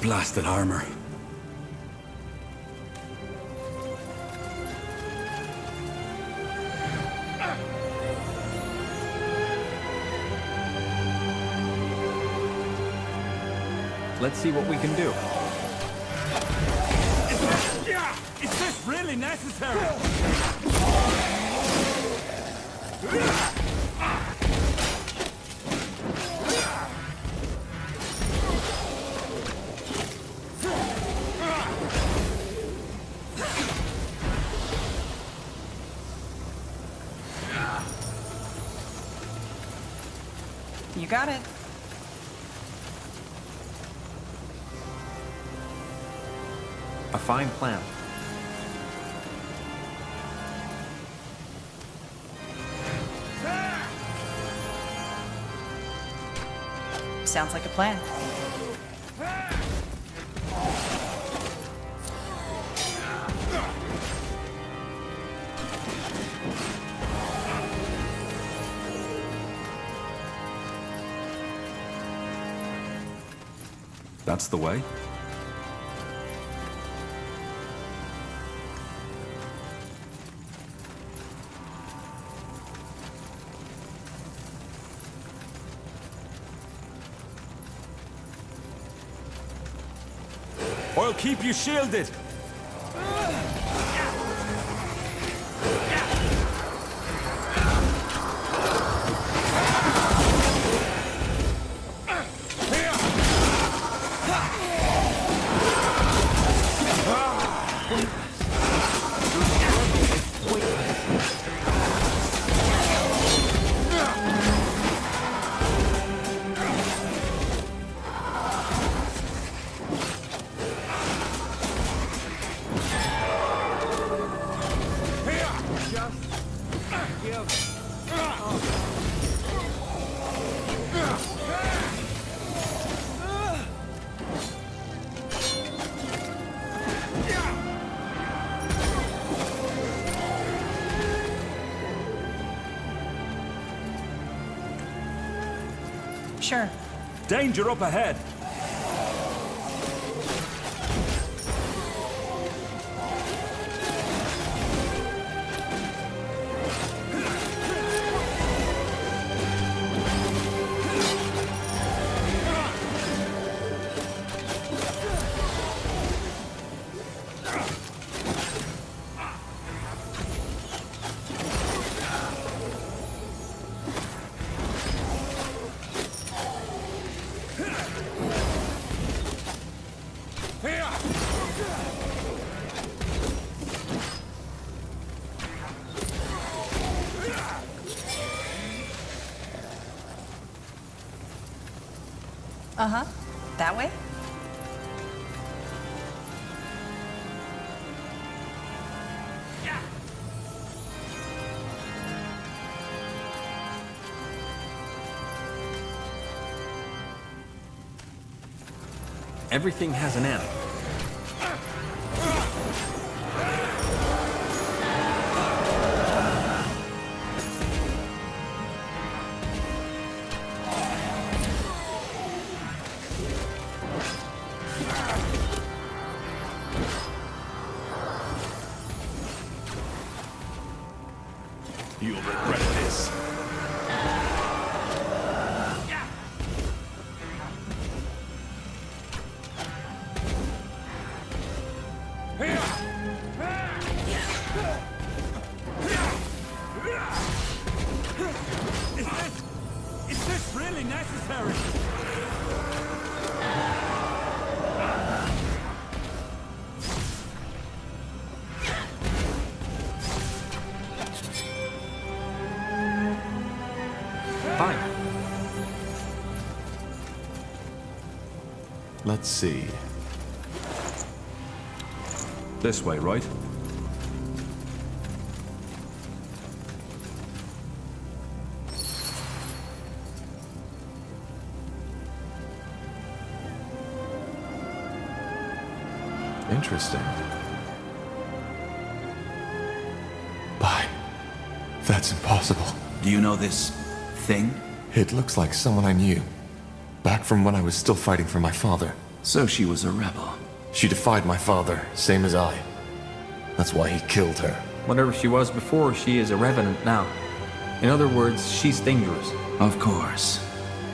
blasted armor. Let's see what we can do. Is this really necessary? You got it. A fine plan. Sounds like a plan. That's the way. I'll keep you shielded. Sure. Danger up ahead. Uh-huh. That way? Everything has an end. You'll regret this. Is this really necessary? Fine. Let's see. This way, right? Interesting. Bye. That's impossible. Do you know this thing? It looks like someone I knew. Back from when I was still fighting for my father. So she was a rebel. She defied my father, same as I. That's why he killed her. Whatever she was before, she is a revenant now. In other words, she's dangerous. Of course.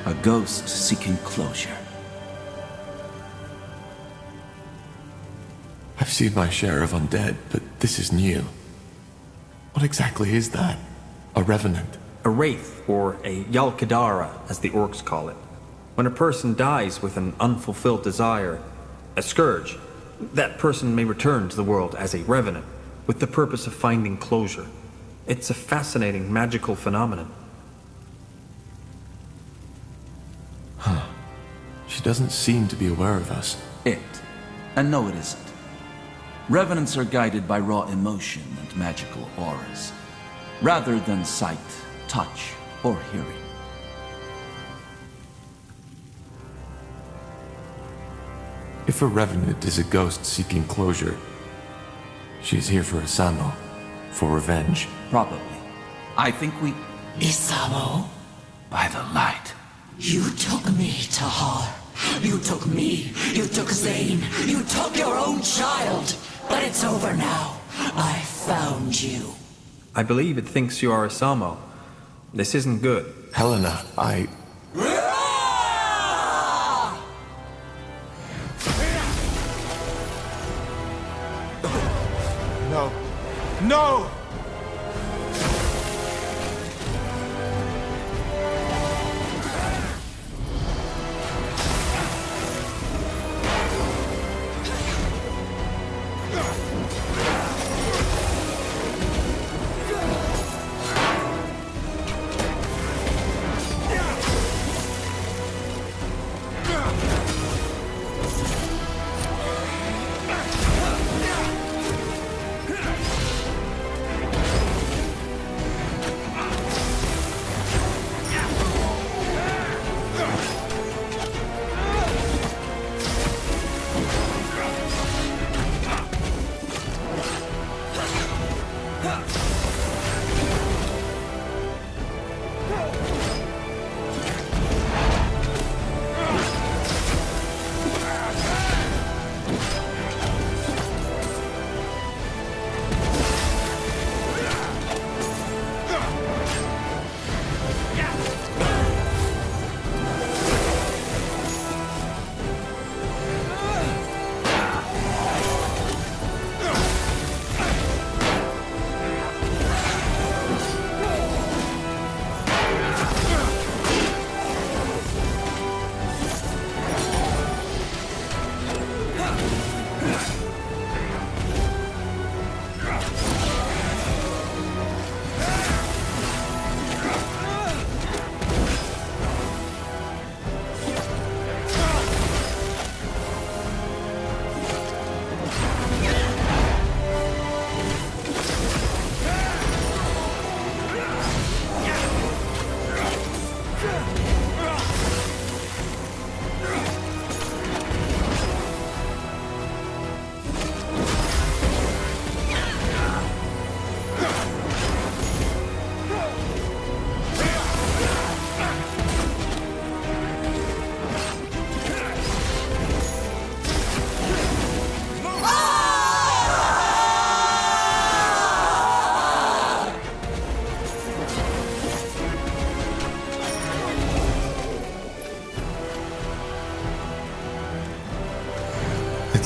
A ghost seeking closure. I've seen my share of undead, but this is new. What exactly is that? A revenant? A wraith, or a Yalkadara, as the orcs call it. When a person dies with an unfulfilled desire, a scourge, that person may return to the world as a revenant, with the purpose of finding closure. It's a fascinating magical phenomenon. She doesn't seem to be aware of us. And no, it isn't. Revenants are guided by raw emotion and magical auras, rather than sight, touch, or hearing. If a revenant is a ghost seeking closure, she's here for Asamo, for revenge. Probably. I think we... Isamo, By the light. you took me, Tahar. You took me. You took Zane. You took your own child. But it's over now. I found you. I believe it thinks you are Asamo. This isn't good. Helena, No. No!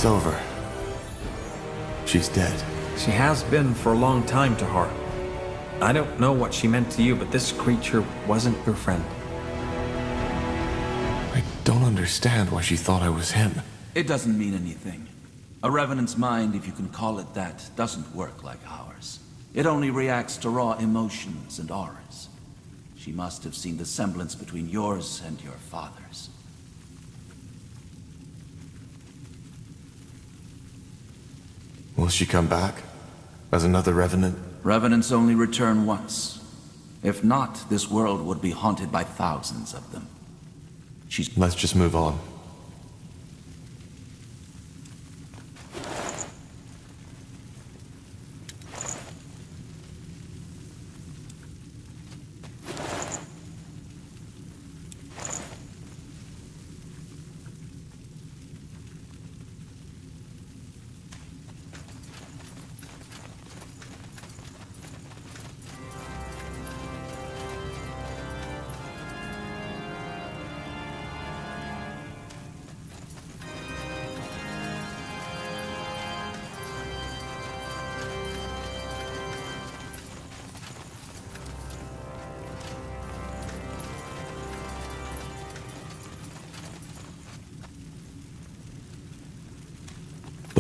it's over. She's dead. She has been for a long time, Tahar. I don't know what she meant to you, but this creature wasn't your friend. I don't understand why she thought I was him. It doesn't mean anything. A revenant's mind, if you can call it that, doesn't work like ours. It only reacts to raw emotions and auras. She must have seen the semblance between yours and your father's. Will she come back? As another revenant? Revenants only return once. If not, this world would be haunted by thousands of them. Let's just move on.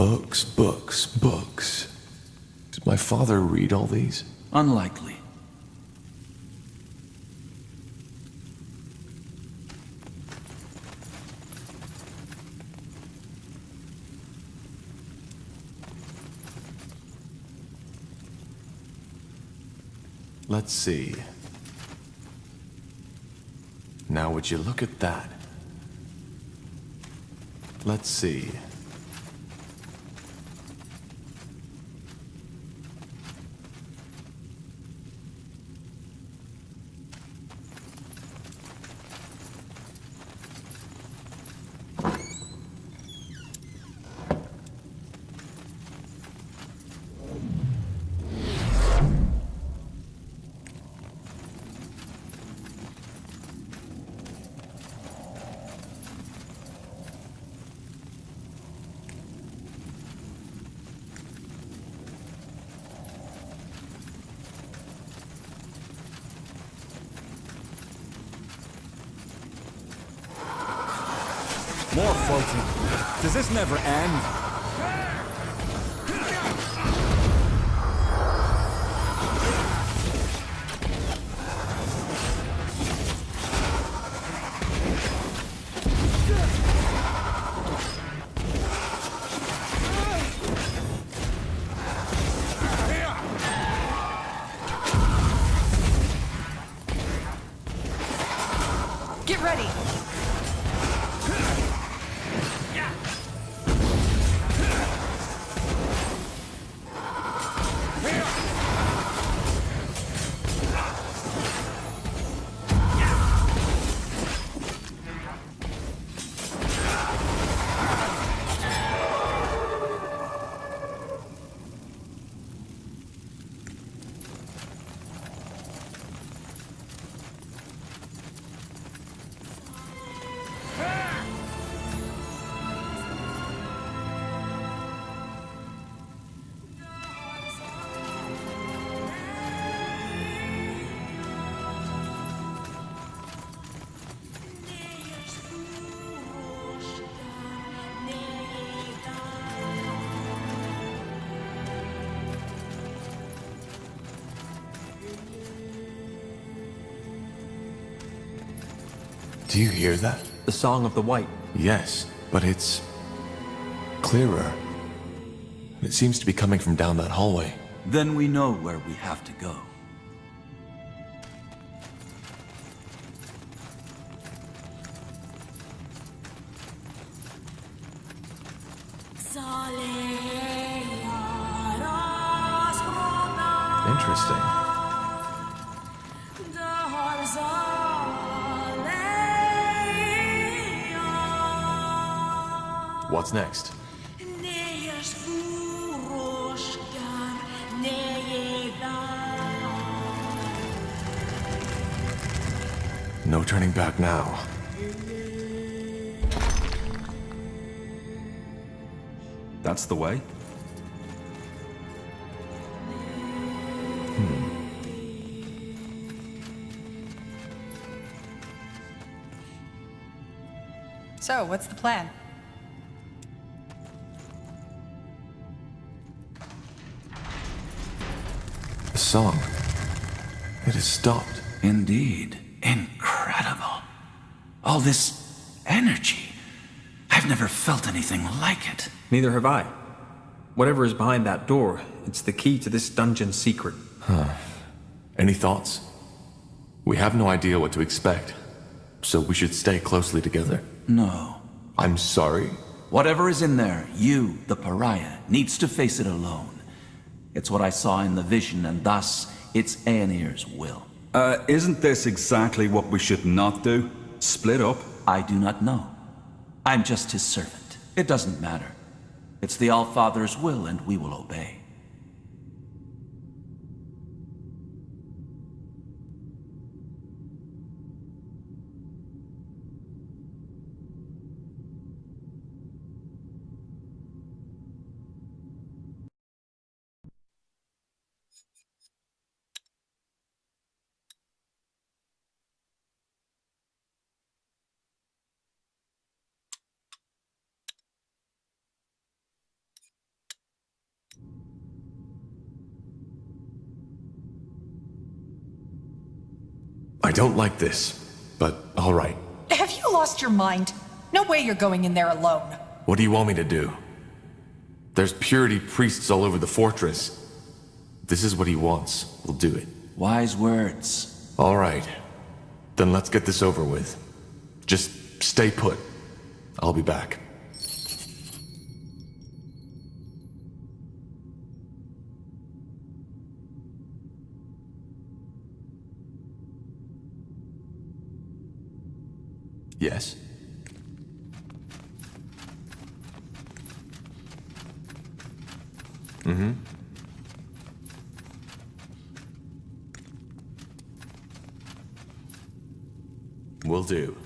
Books, books, books. Did my father read all these? Unlikely. Let's see. Now would you look at that? Let's see. More fighting. Does this never end? Get ready. Do you hear that? The Song of the White. Yes, but it's clearer. It seems to be coming from down that hallway. Then we know where we have to go. Interesting. What's next? No turning back now. That's the way? So, what's the plan? The song. It has stopped. Indeed. Incredible. All this energy. I've never felt anything like it. Neither have I. Whatever is behind that door, it's the key to this dungeon's secret. Any thoughts? We have no idea what to expect, so we should stay closely together. No. I'm sorry. Whatever is in there, you, the pariah, needs to face it alone. It's what I saw in the vision, and thus, it's Aenir's will. Isn't this exactly what we should not do? Split up? I do not know. I'm just his servant. It doesn't matter. It's the All-Father's will, and we will obey. I don't like this, but all right. Have you lost your mind? No way you're going in there alone. What do you want me to do? There's purity priests all over the fortress. If this is what he wants, we'll do it. Wise words. All right. Then let's get this over with. Just stay put. I'll be back. Yes? Mm-hmm. Will do.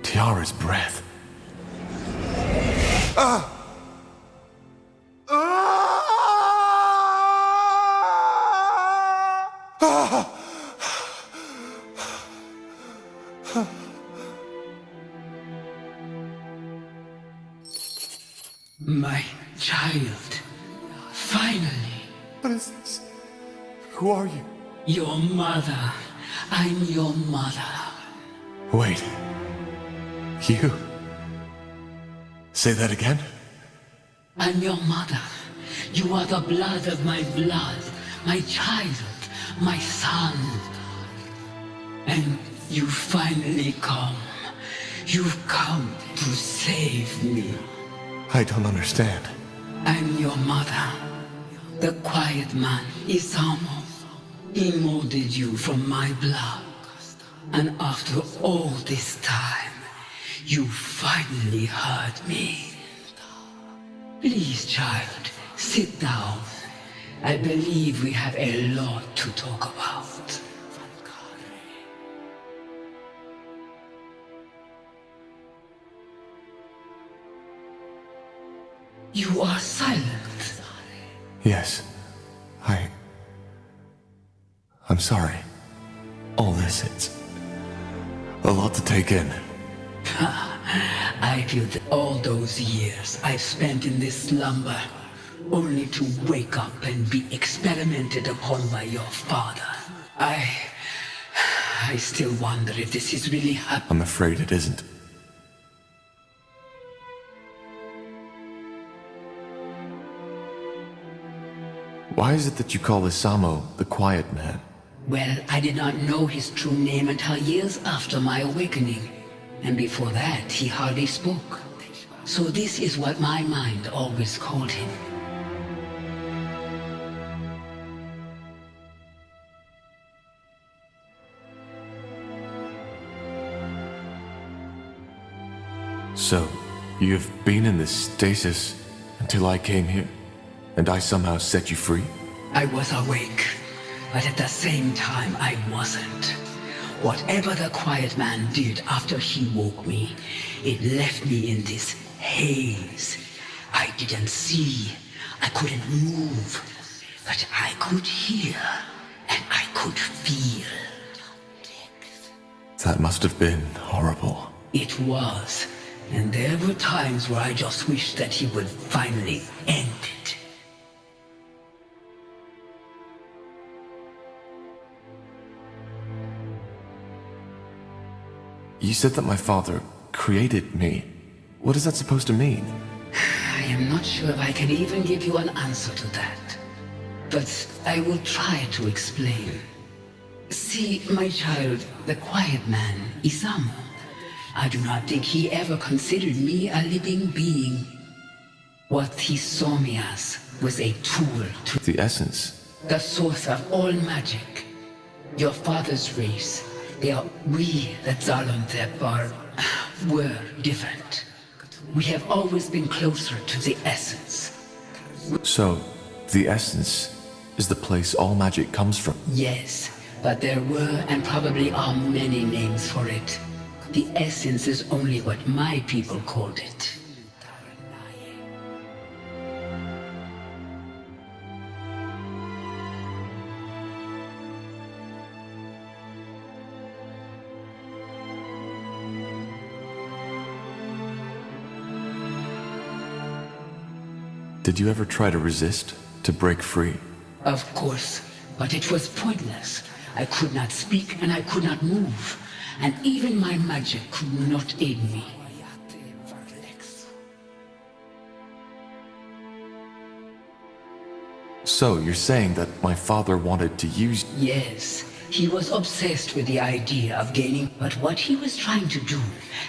Tiara's breath. My child. Finally. What is this? Who are you? Your mother. I'm your mother. Wait. You? Say that again? I'm your mother. You are the blood of my blood. My child. My son. And you finally come. You've come to save me. I don't understand. I'm your mother. The quiet man, Isamu. He molded you from my blood. And after all this time, you finally heard me. Please, child, sit down. I believe we have a lot to talk about. You are silent. Yes. I'm sorry. All this, it's a lot to take in. I feel that all those years I've spent in this slumber, only to wake up and be experimented upon by your father. I still wonder if this is really happening. I'm afraid it isn't. Why is it that you call Isamu the Quiet Man? Well, I did not know his true name until years after my awakening. And before that, he hardly spoke. So this is what my mind always called him. So, you've been in this stasis until I came here, and I somehow set you free? I was awake, but at the same time I wasn't. Whatever the Quiet Man did after he woke me, it left me in this haze. I didn't see, I couldn't move, but I could hear, and I could feel. That must have been horrible. It was, and there were times where I just wished that he would finally end it. You said that my father created me. What is that supposed to mean? I am not sure if I can even give you an answer to that. But I will try to explain. See, my child, the Quiet Man, Isamu, I do not think he ever considered me a living being. What he saw me as was a tool to The essence. the source of all magic. Your father's race, we, the Zalantep, were different. We have always been closer to the essence. So, the essence is the place all magic comes from. Yes, but there were and probably are many names for it. The essence is only what my people called it. Did you ever try to resist, to break free? Of course, but it was pointless. I could not speak and I could not move, and even my magic could not aid me. So, you're saying that my father wanted to use... Yes, he was obsessed with the idea of gaining, but what he was trying to do,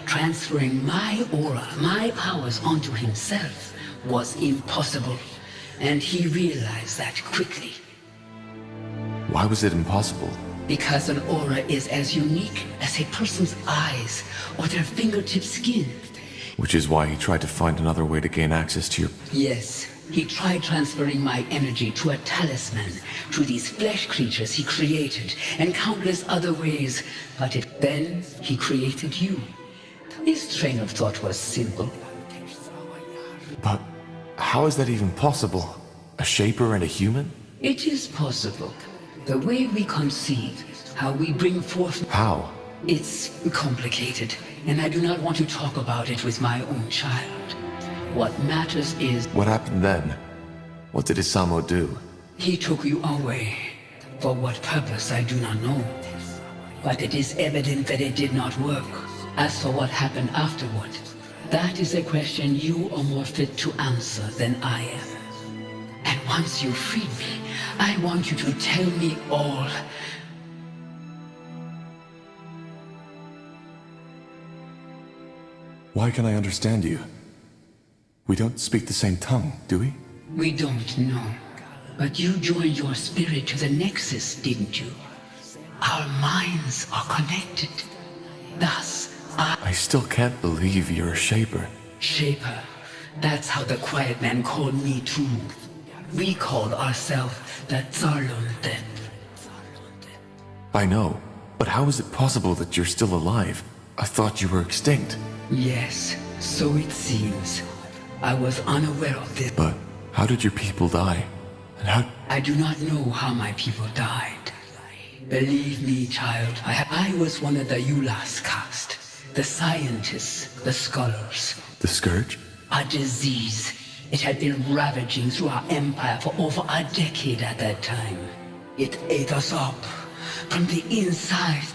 transferring my aura, my powers onto himself, was impossible. And he realized that quickly. Why was it impossible? Because an aura is as unique as a person's eyes or their fingertip skin. Which is why he tried to find another way to gain access to your... Yes, he tried transferring my energy to a talisman, to these flesh creatures he created, and countless other ways, but then he created you. His train of thought was simple. But how is that even possible? A shaper and a human? It is possible. The way we conceive, how we bring forth... How? It's complicated, and I do not want to talk about it with my own child. What matters is... What happened then? What did Isamo do? He took you away. For what purpose, I do not know. But it is evident that it did not work. As for what happened afterward, that is a question you are more fit to answer than I am. And once you freed me, I want you to tell me all. Why can I understand you? We don't speak the same tongue, do we? We don't know. But you joined your spirit to the Nexus, didn't you? Our minds are connected. Thus, I still can't believe you're a shaper. Shaper. That's how the Quiet Man called me too. We called ourselves the Zarlunde. I know, but how is it possible that you're still alive? I thought you were extinct. Yes, so it seems. I was unaware of this. But how did your people die? And how... I do not know how my people died. Believe me, child, I was one of the Ulas caste. The scientists, the scholars. The Scourge? A disease. It had been ravaging through our empire for over a decade at that time. It ate us up from the inside.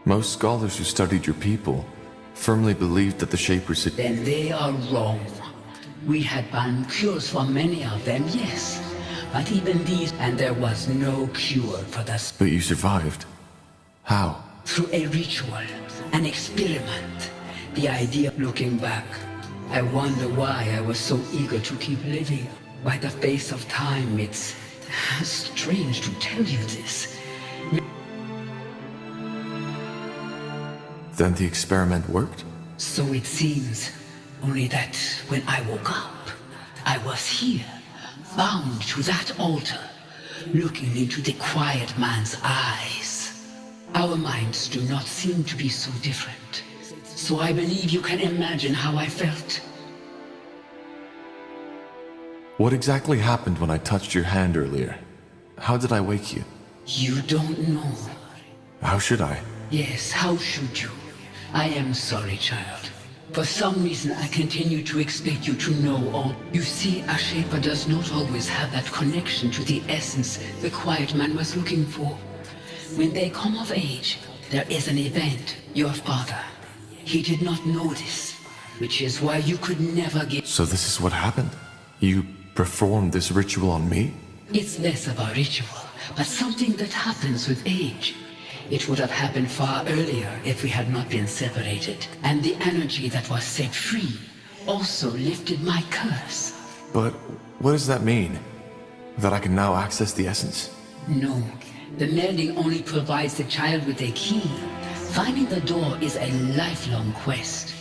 Most scholars who studied your people firmly believed that the Shapers had... Then they are wrong. We had found cures for many of them, yes. But even these, and there was no cure for the... But you survived. How? Through a ritual, an experiment. The idea, looking back, I wonder why I was so eager to keep living. By the face of time, it's strange to tell you this. Then the experiment worked? So it seems. Only that when I woke up, I was here, bound to that altar, looking into the Quiet Man's eyes. Our minds do not seem to be so different. So I believe you can imagine how I felt. What exactly happened when I touched your hand earlier? How did I wake you? You don't know. How should I? Yes, how should you? I am sorry, child. For some reason, I continue to expect you to know all. You see, a Shaper does not always have that connection to the essence the Quiet Man was looking for. When they come of age, there is an event. Your father, he did not know this, which is why you could never get... So this is what happened? You performed this ritual on me? It's less of a ritual, but something that happens with age. It would have happened far earlier if we had not been separated. And the energy that was set free also lifted my curse. But what does that mean? That I can now access the essence? No, the melding only provides the child with a key. Finding the door is a lifelong quest.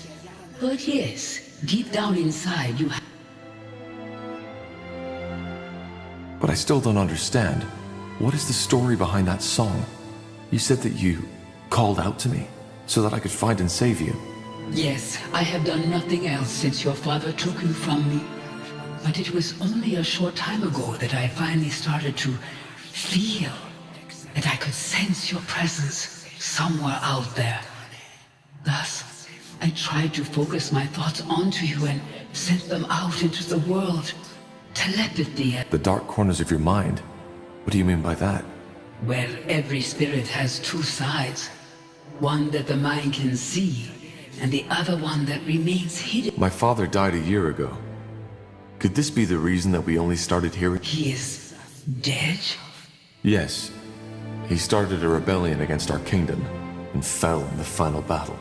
But yes, deep down inside you have... But I still don't understand. What is the story behind that song? You said that you called out to me so that I could find and save you. Yes, I have done nothing else since your father took you from me. But it was only a short time ago that I finally started to feel that I could sense your presence somewhere out there. Thus, I tried to focus my thoughts onto you and sent them out into the world. Telepathy. The dark corners of your mind? What do you mean by that? Well, every spirit has two sides. One that the mind can see, and the other one that remains hidden. My father died a year ago. Could this be the reason that we only started hearing? He is dead? Yes. He started a rebellion against our kingdom and fell in the final battle.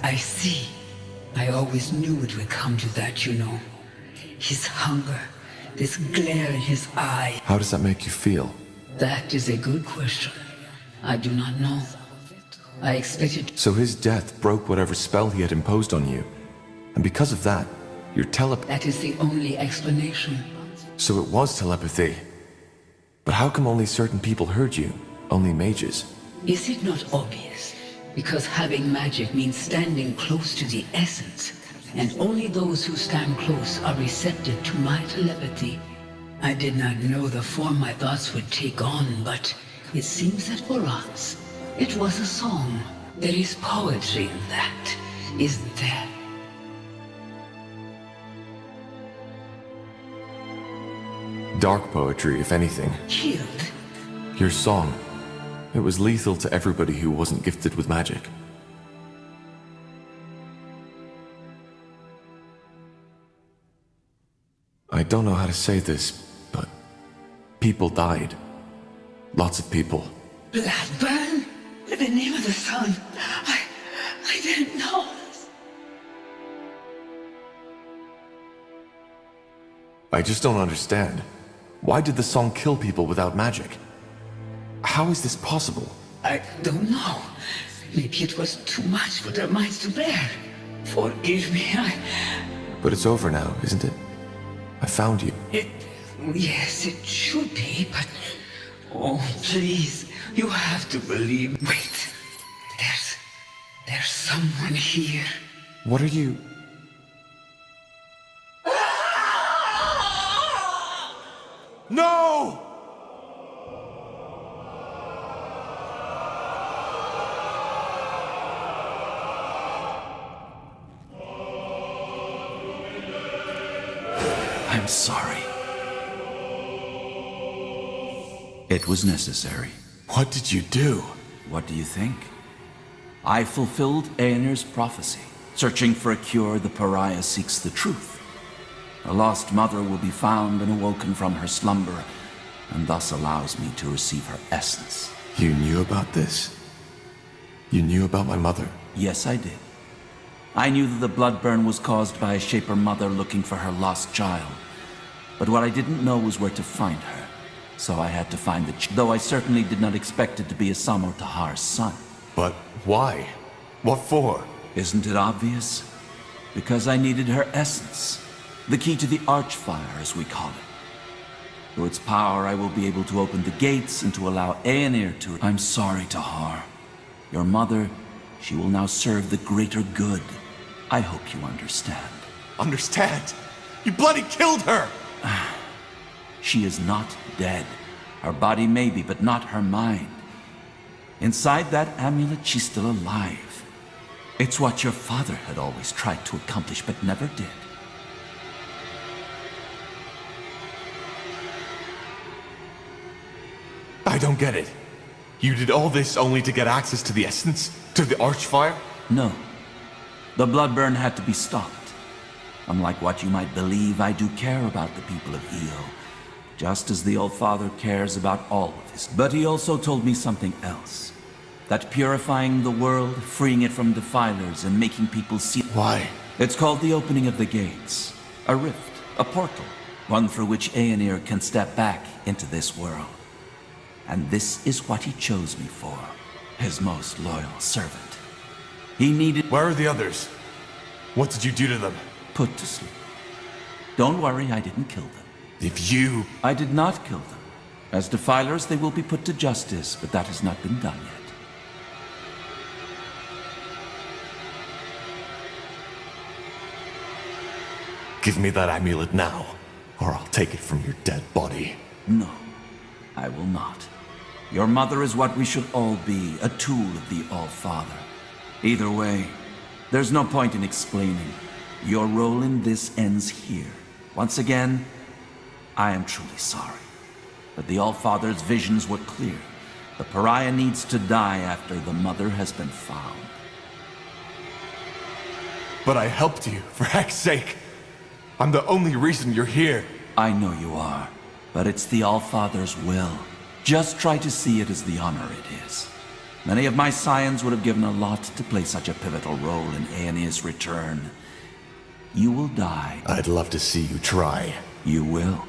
I see. I always knew it would come to that, you know. His hunger, this glare in his eye. How does that make you feel? That is a good question. I do not know. I expected... So his death broke whatever spell he had imposed on you. And because of that, your That is the only explanation. So it was telepathy. But how come only certain people heard you? Only mages? Is it not obvious? Because having magic means standing close to the essence, and only those who stand close are receptive to my telepathy. I did not know the form my thoughts would take on, but it seems that for us, it was a song. There is poetry in that, isn't there? Dark poetry, if anything. Killed? Your song. It was lethal to everybody who wasn't gifted with magic. I don't know how to say this, but people died. Lots of people. Blackburn? The name of the sun. I didn't know. I just don't understand. Why did the song kill people without magic? How is this possible? I don't know. Maybe it was too much for their minds to bear. Forgive me, But it's over now, isn't it? I found you. Yes, it should be, but... Oh, please, you have to believe... Wait. There's someone here. What are you... No! I'm sorry. It was necessary. What did you do? What do you think? I fulfilled Aenir's prophecy. Searching for a cure, the pariah seeks the truth. A lost mother will be found and awoken from her slumber, and thus allows me to receive her essence. You knew about this? You knew about my mother? Yes, I did. I knew that the blood burn was caused by a Shaper mother looking for her lost child. But what I didn't know was where to find her. So I had to find though I certainly did not expect it to be Asamo Tahar's son. But why? What for? Isn't it obvious? Because I needed her essence. The key to the Archfire, as we call it. Through its power, I will be able to open the gates and to allow Aenir to... I'm sorry, Tahar. Your mother, she will now serve the greater good. I hope you understand. Understand? You bloody killed her! She is not dead. Her body may be, but not her mind. Inside that amulet, she's still alive. It's what your father had always tried to accomplish, but never did. I don't get it. You did all this only to get access to the essence? To the Archfire? No. The blood burn had to be stopped. Unlike what you might believe, I do care about the people of Io, just as the All-Father cares about all of his. But he also told me something else. That purifying the world, freeing it from defilers, and making people see... Why? It's called the opening of the gates. A rift, a portal, one through which Aenir can step back into this world. And this is what he chose me for, his most loyal servant. He needed... Where are the others? What did you do to them? Put to sleep. Don't worry, I didn't kill them. If you... I did not kill them. As defilers, they will be put to justice, but that has not been done yet. Give me that amulet now, or I'll take it from your dead body. No, I will not. Your mother is what we should all be, a tool of the All-Father. Either way, There's no point in explaining. Your role in this ends here. Once again, I am truly sorry. But the All-Father's visions were clear. The pariah needs to die after the mother has been found. But I helped you, for heck's sake. I'm the only reason you're here. I know you are, but it's the All-Father's will. Just try to see it as the honor it is. Many of my scions would have given a lot to play such a pivotal role in Aeneas' return. You will die. I'd love to see you try. You will.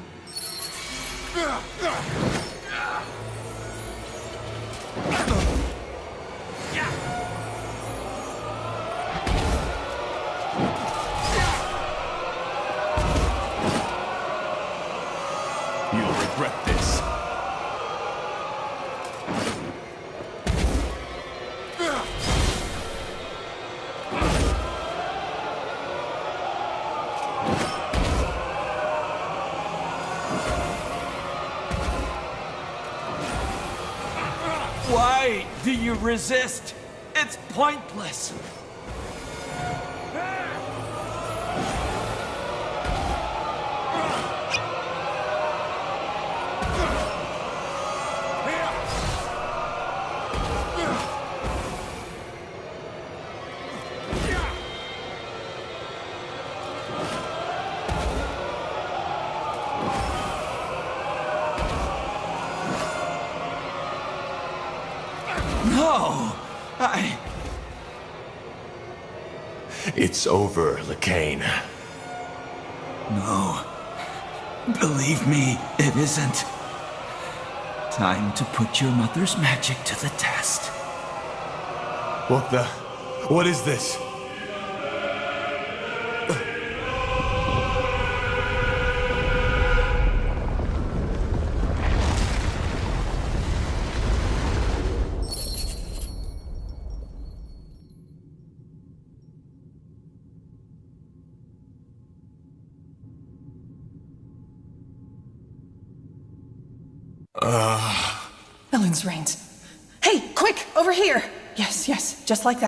You'll regret this. Why do you resist? It's pointless. No! It's over, Lacane. No. Believe me, it isn't. Time to put your mother's magic to the test. What is this? Ellen's reins. Hey, quick, over here! Yes, yes, just like that.